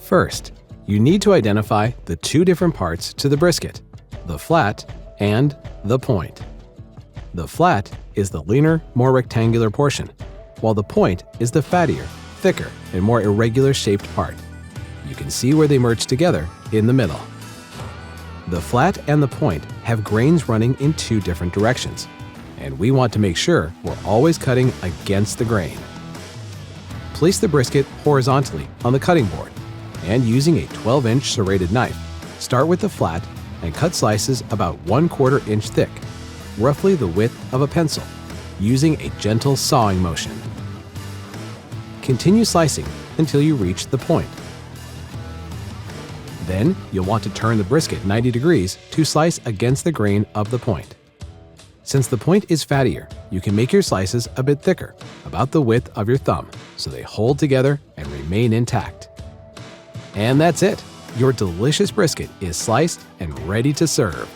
First, you need to identify the two different parts to the brisket, the flat and the point. The flat is the leaner, more rectangular portion, while the point is the fattier, thicker, and more irregular shaped part. You can see where they merge together in the middle. The flat and the point have grains running in two different directions, and we want to make sure we're always cutting against the grain. Place the brisket horizontally on the cutting board, and using a 12-inch serrated knife, start with the flat and cut slices about 1/4 inch thick, roughly the width of a pencil, using a gentle sawing motion. Continue slicing until you reach the point. Then you'll want to turn the brisket 90 degrees to slice against the grain of the point. Since the point is fattier, you can make your slices a bit thicker, about the width of your thumb, so they hold together and remain intact. And that's it! Your delicious brisket is sliced and ready to serve.